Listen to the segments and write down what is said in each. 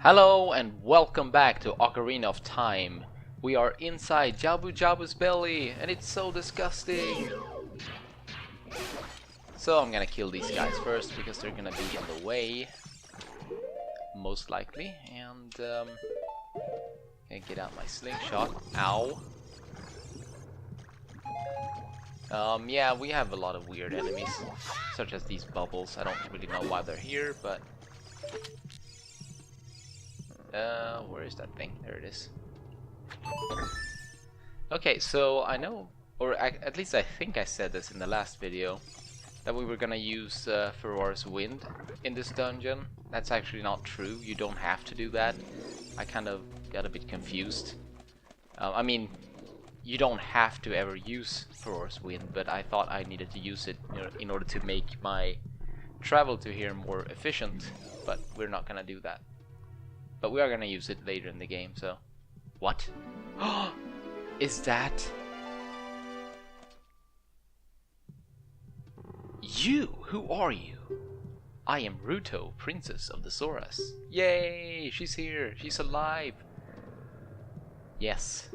Hello and welcome back to Ocarina of Time. We are inside Jabu Jabu's belly and it's so disgusting. So I'm gonna kill these guys first because they're gonna be in the way. Most likely. And gonna get out my slingshot. Ow. Yeah, we have a lot of weird enemies, such as these bubbles. I don't really know why they're here, but where is that thing? There it is. Okay, so I know, or at least I think I said this in the last video, that we were gonna use Ferora's Wind in this dungeon. That's actually not true. You don't have to do that. I kind of got a bit confused. I mean, you don't have to ever use Ferora's Wind, but I thought I needed to use it in order to make my travel to here more efficient, but we're not gonna do that. But we are gonna use it later in the game, so... What? Is that... You? Who are you? I am Ruto, Princess of the Zoras. Yay! She's here! She's alive! Yes.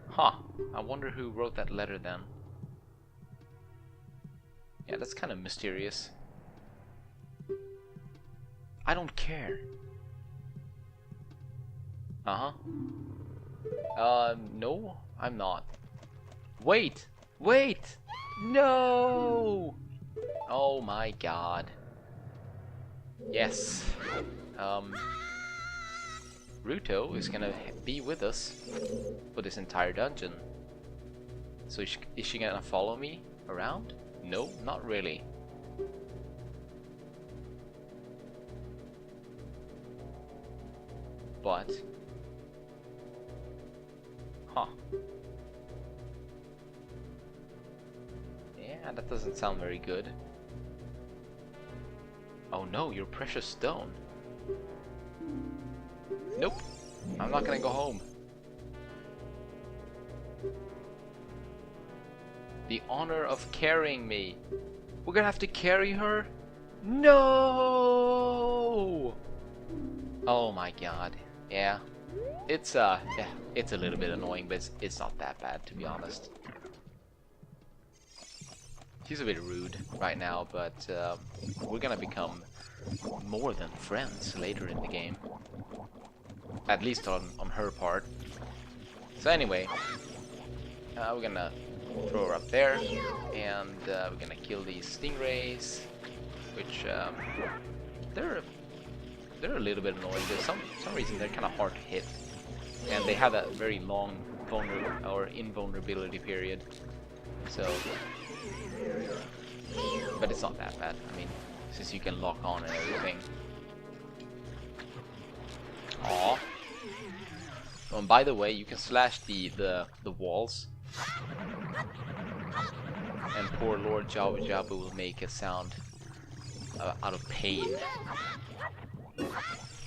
Huh. I wonder who wrote that letter then. Yeah, that's kind of mysterious. I don't care. No, I'm not. Wait! Wait! No! Oh my god. Yes. Ruto is gonna be with us for this entire dungeon. So is she gonna follow me around? No, not really. But... Huh. Yeah, that doesn't sound very good. Oh no, your precious stone. Nope. I'm not gonna go home. The honor of carrying me. We're gonna have to carry her? No! Oh my god. Yeah. It's it's a little bit annoying, but it's not that bad, to be honest. She's a bit rude right now, but we're gonna become more than friends later in the game. At least on her part. So anyway, we're gonna throw her up there, and we're gonna kill these Stingrays, which they're a little bit annoying. For some reason they're kind of hard to hit, and they have that very long invulnerability period. So, but it's not that bad. I mean, since you can lock on and everything. Aww. Oh, and by the way, you can slash the walls, and poor Lord Jabu Jabu will make a sound out of pain.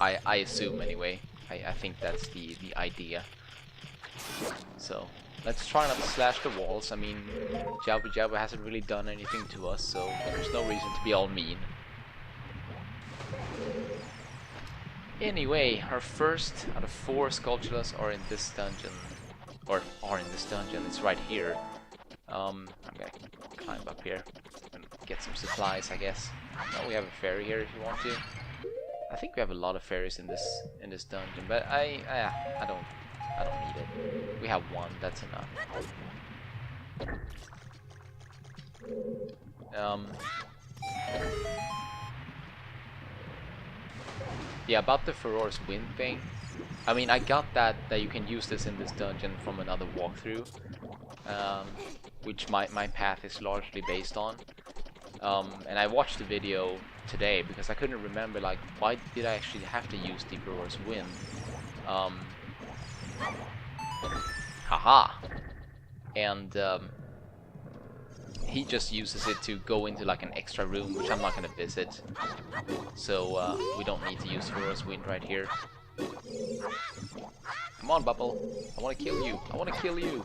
I assume anyway. I think that's the idea. So let's try not to slash the walls. I mean, Jabu Jabu hasn't really done anything to us, so there's no reason to be all mean. Anyway, our first out of 4 Skulltulas are in this dungeon. Or are in this dungeon. It's right here. I'm gonna climb up here and get some supplies, I guess. Oh, we have a fairy here if you want to. I think we have a lot of fairies in this dungeon, but I don't need it. We have one, that's enough. Yeah, about the Ferora's Wind thing. I mean, I got that you can use this in this dungeon from another walkthrough, which my path is largely based on. And I watched the video today because I couldn't remember, like, why did I actually have to use the Ferora's Wind? Haha! And he just uses it to go into like an extra room, which I'm not gonna visit. So we don't need to use Ferora's Wind right here. Come on, Bubble! I wanna kill you! I wanna kill you!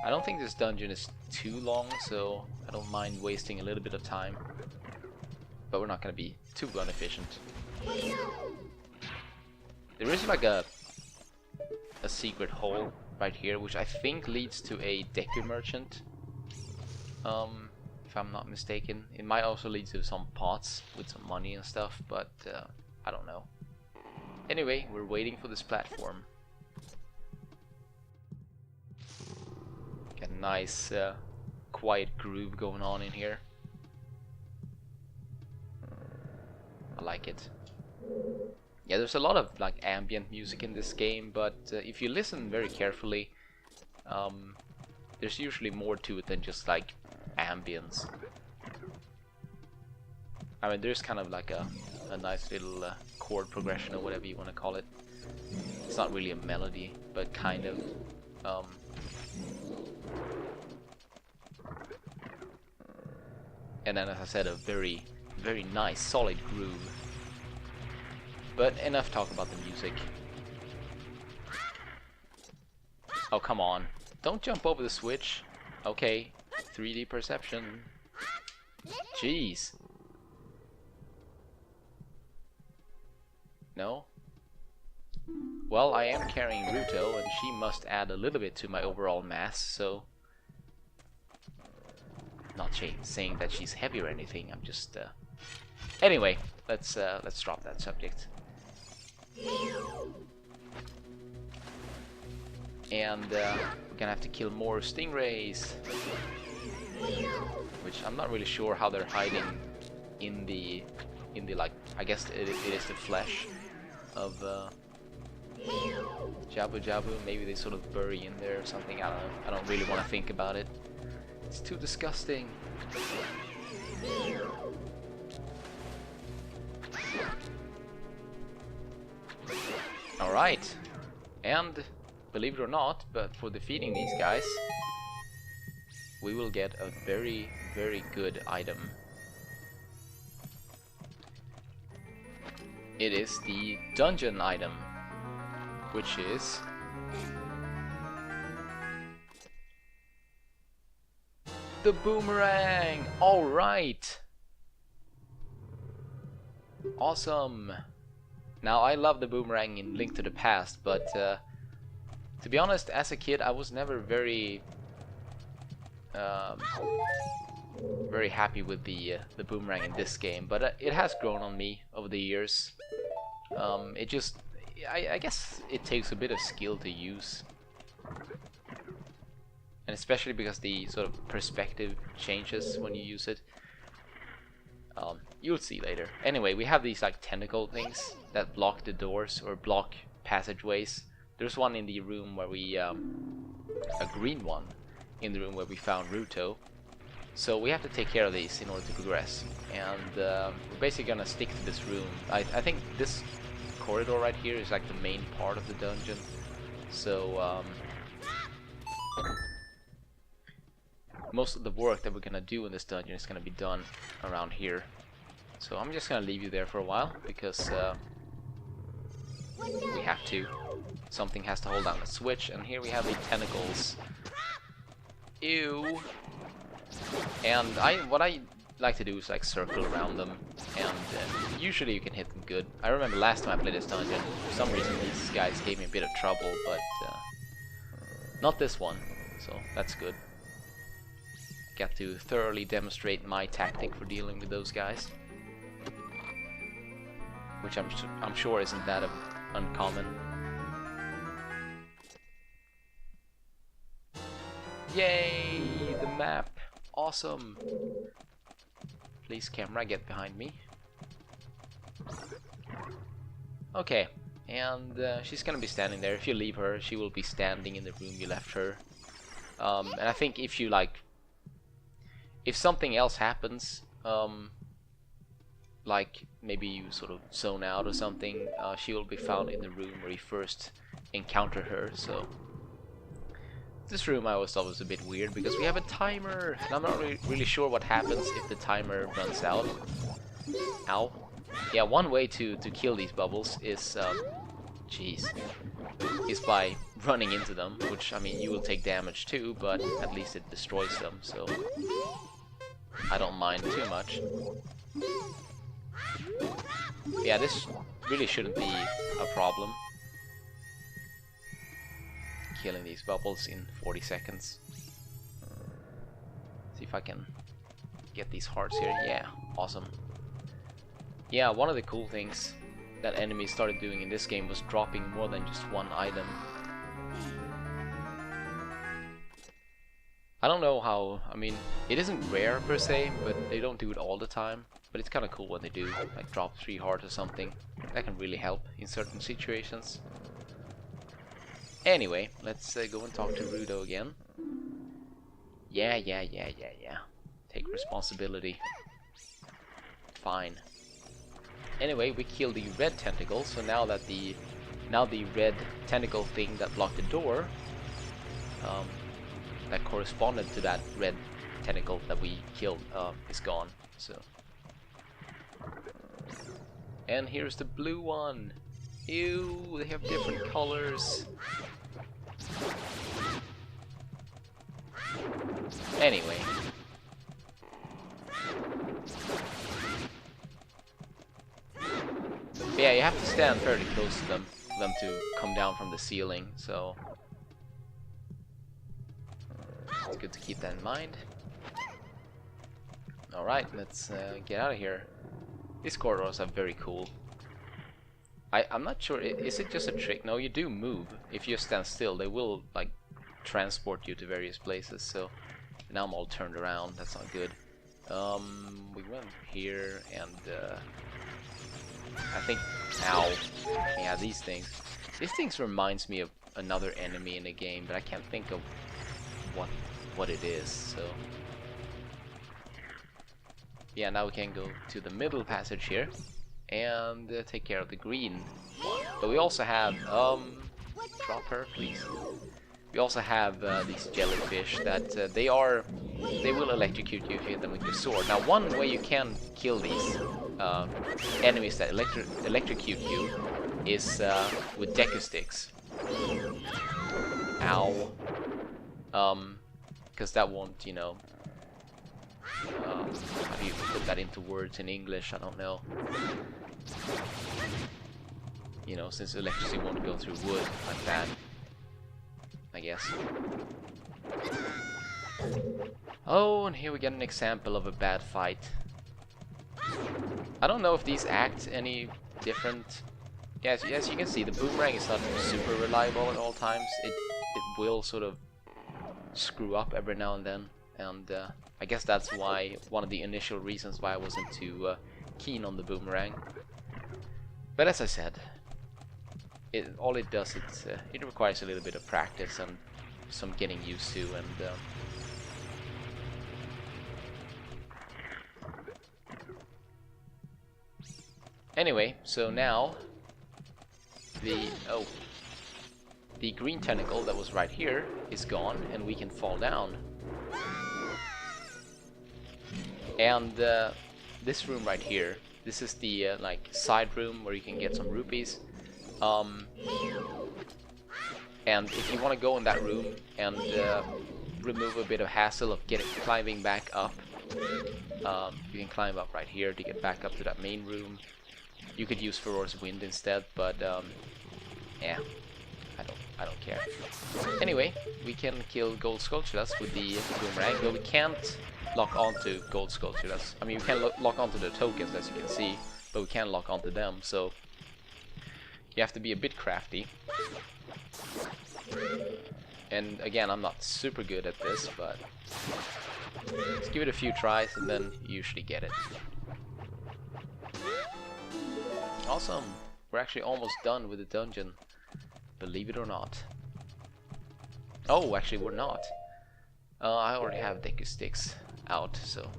I don't think this dungeon is too long, so I don't mind wasting a little bit of time. but we're not gonna be too gun efficient. There is like a secret hole right here, which I think leads to a Deku merchant. If I'm not mistaken, it might also lead to some pots with some money and stuff, but I don't know. Anyway, we're waiting for this platform. Got a nice quiet groove going on in here. I like it. Yeah, there's a lot of like ambient music in this game, but if you listen very carefully, there's usually more to it than just like ambience. I mean, there's kind of like a nice little chord progression or whatever you want to call it. It's not really a melody, but kind of. And then, as I said, a very, very nice, solid groove. But enough talk about the music. Oh, come on. Don't jump over the switch. Okay, 3D perception. Jeez. No? Well, I am carrying Ruto, and she must add a little bit to my overall mass, so... Not saying that she's heavy or anything, I'm just... Anyway, let's drop that subject. And we're gonna have to kill more Stingrays, which I'm not really sure how they're hiding in the like, I guess it is the flesh of Jabu Jabu. Maybe they sort of bury in there or something. I don't know. I don't really want to think about it. It's too disgusting. Alright, and believe it or not, but for defeating these guys, we will get a very, very good item. It is the dungeon item, which is the Boomerang! Alright! Awesome! Now, I love the Boomerang in Link to the Past, but to be honest, as a kid, I was never very very happy with the Boomerang in this game, but it has grown on me over the years. It just, I guess it takes a bit of skill to use, and especially because the sort of perspective changes when you use it. You'll see later. Anyway, we have these like tentacle things that block the doors or block passageways. There's one in the room where we, a green one, in the room where we found Ruto. So we have to take care of these in order to progress. And we're basically gonna stick to this room. I think this corridor right here is like the main part of the dungeon. So most of the work that we're gonna do in this dungeon is gonna be done around here. So I'm just gonna leave you there for a while because we have to. Something has to hold down the switch, and here we have the tentacles. Ew. And what I like to do is like circle around them, and usually you can hit them good. I remember last time I played this dungeon, for some reason these guys gave me a bit of trouble, but not this one, so that's good. Got to thoroughly demonstrate my tactic for dealing with those guys, which I'm sure isn't that uncommon. Yay! The map! Awesome! Please, camera, get behind me. Okay, and she's gonna be standing there. If you leave her, she will be standing in the room you left her. And I think if you like, if something else happens, like maybe you sort of zone out or something, she will be found in the room where you first encounter her. So this room I always thought was a bit weird because we have a timer, and I'm not really sure what happens if the timer runs out. Ow. Yeah, one way to kill these bubbles is, is by running into them, which, I mean, you will take damage too, but at least it destroys them, so I don't mind too much. Yeah, this really shouldn't be a problem. Killing these bubbles in 40 seconds. See if I can get these hearts here. Yeah, awesome. Yeah, one of the cool things that enemies started doing in this game was dropping more than just one item. I don't know how, I mean, it isn't rare per se, but they don't do it all the time. But it's kind of cool when they do, like drop 3 hearts or something. That can really help in certain situations. Anyway, let's go and talk to Ruto again. Yeah. Take responsibility. Fine. Anyway, we killed the red tentacle, so now the red tentacle thing that blocked the door, that corresponded to that red tentacle that we killed, is gone. So, and here's the blue one. Ew, they have different colors. Anyway. Yeah, you have to stand fairly close to them for them to come down from the ceiling, so it's good to keep that in mind. Alright, let's get out of here. These corridors are very cool. I'm not sure, is it just a trick? No, you do move. If you stand still, they will like transport you to various places, so now I'm all turned around, that's not good. We went here and I think, ow, yeah, these things. These things reminds me of another enemy in the game, but I can't think of what it is, so. Yeah, now we can go to the middle passage here and take care of the green one. But we also have, drop her, please. We also have these jellyfish that they will electrocute you if you hit them with your sword. Now, one way you can kill these enemies that electrocute you is with deku sticks. Ow. Because that won't, you know. How do you put that into words in English? I don't know. You know, since electricity won't go through wood like that, I guess. Oh, and here we get an example of a bad fight. I don't know if these act any different. Yes, you can see the boomerang is not super reliable at all times. It will sort of screw up every now and then, and I guess that's why one of the initial reasons why I wasn't too keen on the boomerang. But as I said, all it does it requires a little bit of practice and some getting used to, and anyway, so now the green tentacle that was right here is gone, and we can fall down. And this room right here, this is the like side room where you can get some rupees. And if you want to go in that room and remove a bit of hassle of climbing back up, you can climb up right here to get back up to that main room. You could use Ferore's Wind instead, but yeah, I don't care. Anyway, we can kill gold Skulltulas with the boomerang, but we can't lock onto gold Skulltulas. I mean, we can lock onto the tokens, as you can see, but we can't lock onto them, so you have to be a bit crafty. And again, I'm not super good at this, but just give it a few tries and then you usually get it. Awesome! We're actually almost done with the dungeon, believe it or not. Oh, actually we're not. I already have deku sticks out, so.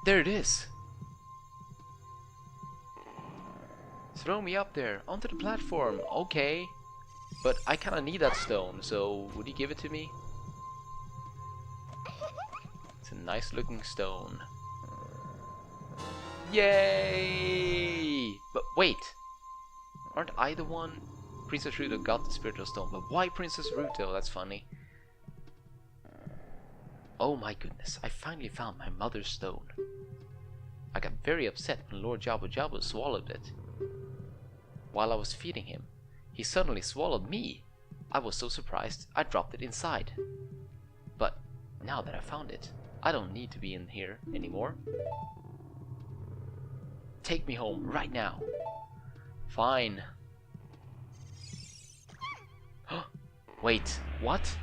There it is! Throw me up there, onto the platform, okay. But I kinda need that stone, so would you give it to me? It's a nice looking stone. Yay! But wait! Aren't I the one? Princess Ruto got the spiritual stone, but why Princess Ruto? That's funny. Oh my goodness, I finally found my mother's stone. I got very upset when Lord Jabu Jabu swallowed it. While I was feeding him, he suddenly swallowed me. I was so surprised, I dropped it inside. But now that I found it, I don't need to be in here anymore. Take me home right now. Fine. Wait, what?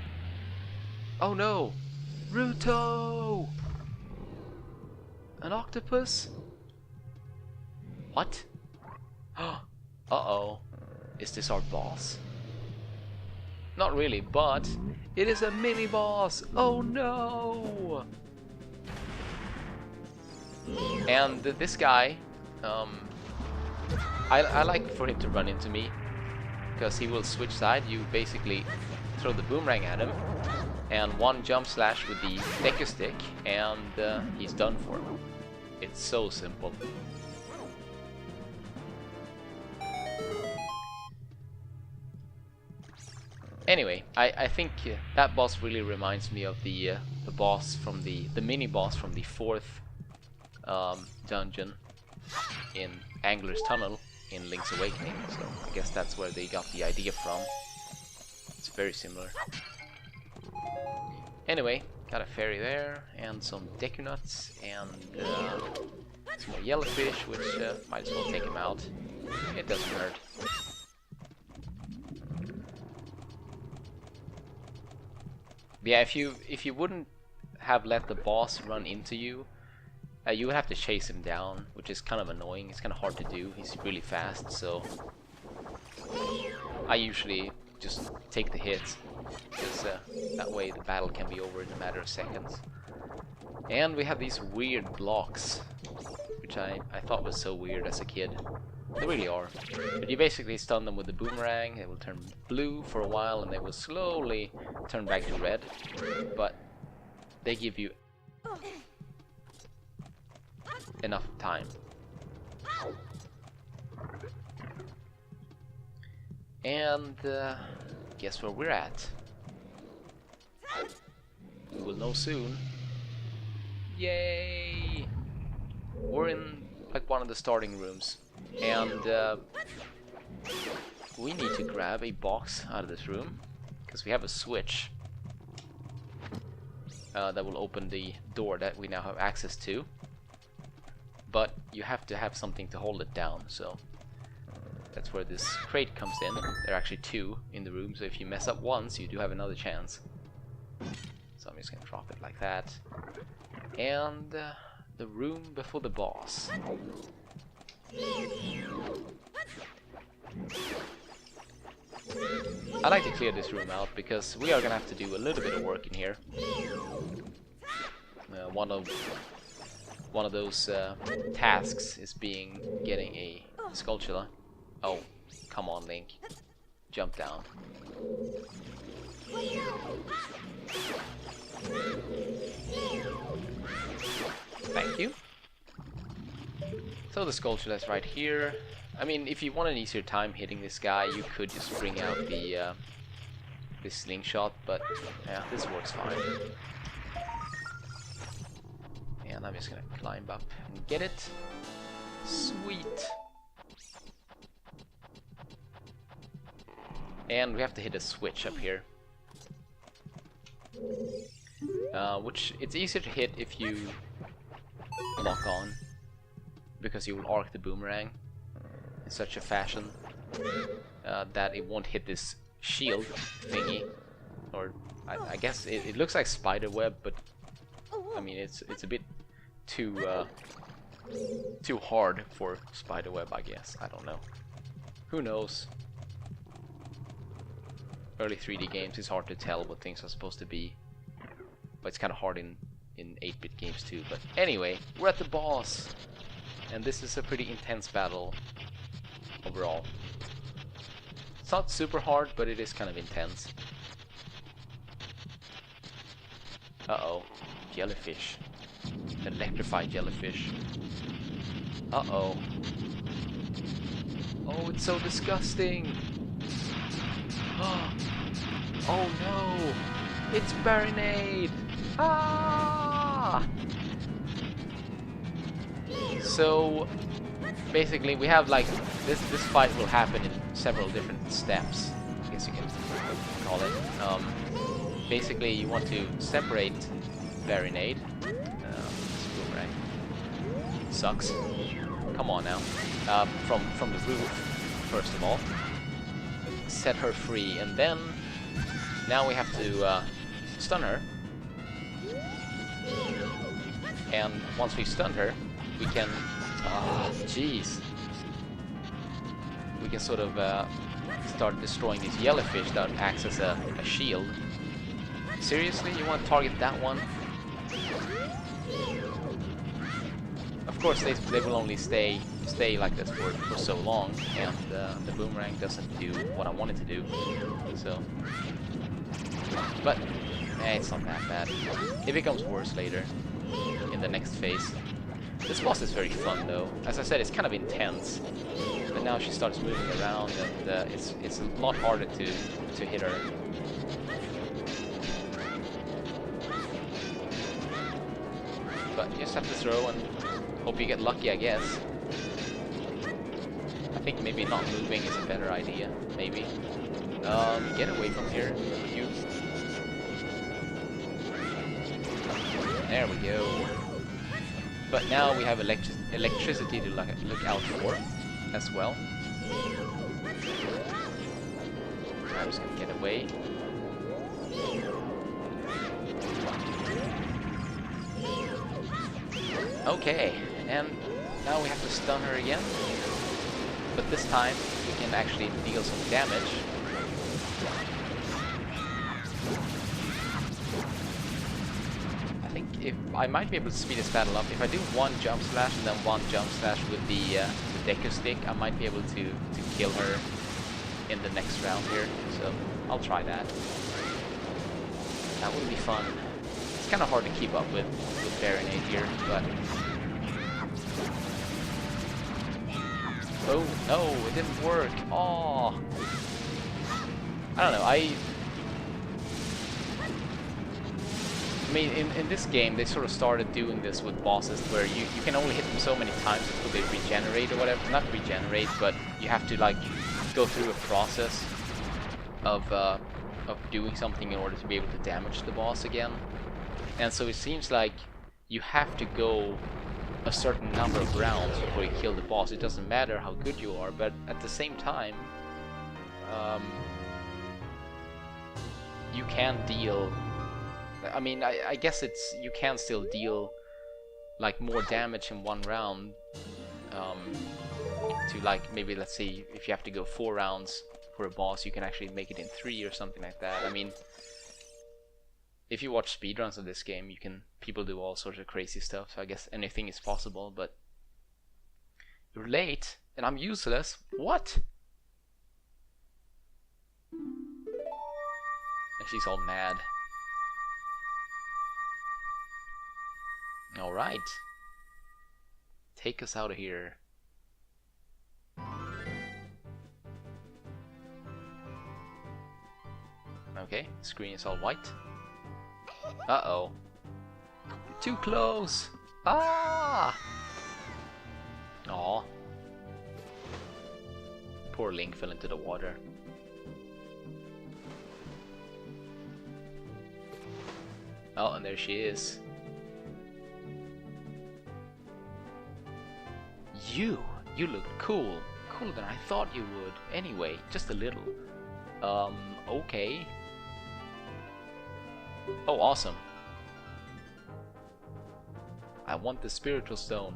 Oh no! Ruto! An octopus? What? Uh-oh. Is this our boss? Not really, but it is a mini-boss! Oh no! And this guy, I like for him to run into me, because he will switch side. You basically throw the boomerang at him, and one jump slash with the Deku stick, and he's done for. It's so simple. Anyway, I think that boss really reminds me of the boss from the mini boss from the 4th dungeon in Angler's Tunnel in Link's Awakening. So I guess that's where they got the idea from. It's very similar. Anyway, got a fairy there and some Deku nuts and some more Jellyfish, which might as well take him out. It doesn't hurt. Yeah, if you wouldn't have let the boss run into you, you would have to chase him down, which is kind of annoying. It's kind of hard to do. He's really fast, so I usually just take the hits, because that way the battle can be over in a matter of seconds. And we have these weird blocks, which I thought was so weird as a kid. They really are. But you basically stun them with the boomerang. They will turn blue for a while and they will slowly turn back to red. But they give you enough time. And guess where we're at? We will know soon. Yay! We're in like one of the starting rooms. And we need to grab a box out of this room, because we have a switch that will open the door that we now have access to. But you have to have something to hold it down, so that's where this crate comes in. There are actually 2 in the room, so if you mess up once, you do have another chance. So I'm just gonna drop it like that. And the room before the boss. I like to clear this room out because we are gonna have to do a little bit of work in here. One of those tasks is getting a Skulltula. Oh, come on, Link, jump down. Thank you. So the Skulltula is right here. I mean, if you want an easier time hitting this guy, you could just bring out the slingshot, but yeah, this works fine. And I'm just gonna climb up and get it. Sweet. And we have to hit a switch up here. Which it's easier to hit if you lock on, because you will arc the boomerang in such a fashion that it won't hit this shield thingy. Or I guess it looks like spider web, but I mean it's a bit too hard for spider web, I guess. I don't know. Who knows? Early 3D games, it's hard to tell what things are supposed to be. But it's kind of hard in 8-bit games too. But anyway, we're at the boss. And this is a pretty intense battle overall. It's not super hard, but it is kind of intense. Uh-oh. Jellyfish. Electrified jellyfish. Uh-oh. Oh, it's so disgusting. Oh no! It's Bernabe! Ah! So basically we have like this fight will happen in several different steps, I guess you can call it. Basically you want to separate Bernabe. This Boomerang sucks. Come on now. From the roof, first of all. Set her free, and then now we have to stun her. And once we've stunned her, we can... jeez. We can sort of start destroying these jellyfish that acts as a shield. Seriously? You want to target that one? Of course, they will only stay like this for so long, and the Boomerang doesn't do what I want it to do. So... But, it's not that bad. It becomes worse later, in the next phase. This boss is very fun though. As I said, it's kind of intense. But now she starts moving around, and it's a lot harder to hit her. But you just have to throw and hope you get lucky, I guess. I think maybe not moving is a better idea. Maybe. Get away from here, you. There we go. But now we have electricity to look out for as well. I'm just gonna get away. Okay, and now we have to stun her again. But this time we can actually deal some damage. If I might be able to speed this battle up. If I do one jump slash and then one jump slash with the Deku stick, I might be able to kill her in the next round here. So I'll try that. That would be fun. It's kind of hard to keep up with Bernabe here, but... Oh, no, it didn't work. Oh, I don't know, I mean, in this game, they sort of started doing this with bosses where you can only hit them so many times before they regenerate or whatever. Not regenerate, but you have to, like, go through a process of doing something in order to be able to damage the boss again. And so it seems like you have to go a certain number of rounds before you kill the boss. It doesn't matter how good you are, but at the same time, you can deal... I mean, I guess it's... you can still deal, like, more damage in one round to, like, maybe, let's say, if you have to go 4 rounds for a boss, you can actually make it in 3 or something like that. I mean, if you watch speedruns of this game, people do all sorts of crazy stuff, so I guess anything is possible, but... You're late, and I'm useless? What? And she's all mad. Alright. Take us out of here. Okay, screen is all white. Uh-oh. Too close! Ah! Aw. Poor Link fell into the water. Oh, and there she is. You look cool. Cooler than I thought you would. Anyway, just a little. Okay. Oh, awesome. I want the spiritual stone.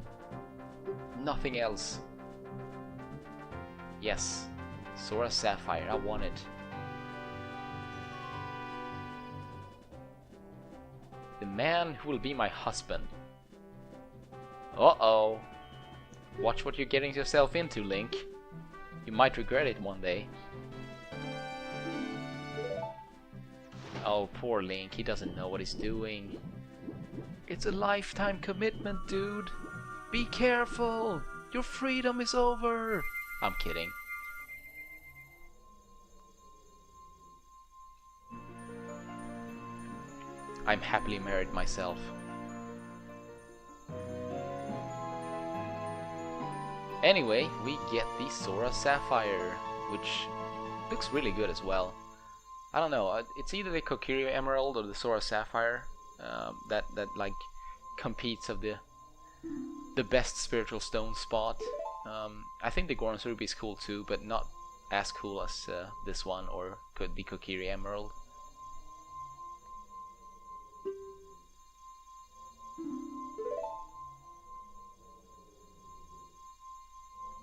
Nothing else. Yes. Sora Sapphire, I want it. The man who will be my husband. Uh-oh. Watch what you're getting yourself into, Link. You might regret it one day. Oh, poor Link, he doesn't know what he's doing. It's a lifetime commitment, dude. Be careful! Your freedom is over! I'm kidding. I'm happily married myself. Anyway, we get the Sora Sapphire, which looks really good as well. I don't know, it's either the Kokiri Emerald or the Sora Sapphire that like competes of the best spiritual stone spot. I think the Goron's Ruby is cool too, but not as cool as this one or the Kokiri Emerald.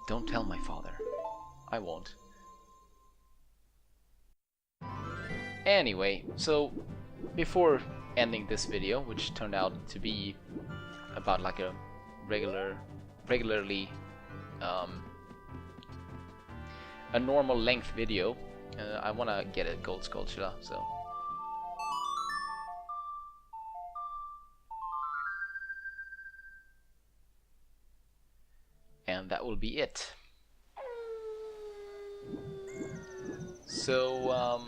Don't tell my father. I won't. Anyway, so before ending this video, which turned out to be about like a regularly a normal length video, I want to get a gold Skulltula, so and that will be it. So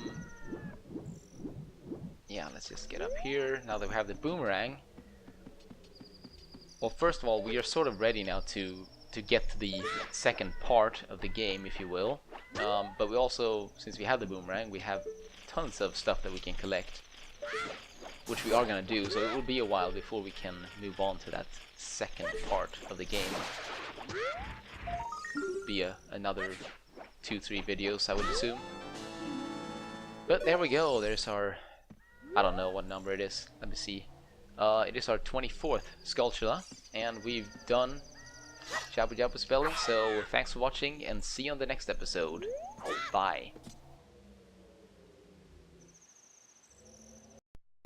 yeah, let's just get up here now that we have the Boomerang. Well, first of all, we are sort of ready now to get to the second part of the game, if you will. But we also, since we have the Boomerang, we have tons of stuff that we can collect, which we are gonna do, so it will be a while before we can move on to that second part of the game. Be another 2-3 videos, I would assume. But there we go, there's our, I don't know what number it is, let me see. It is our 24th Skulltula, and we've done Jabu Jabu spelling, so thanks for watching and see you on the next episode. Bye.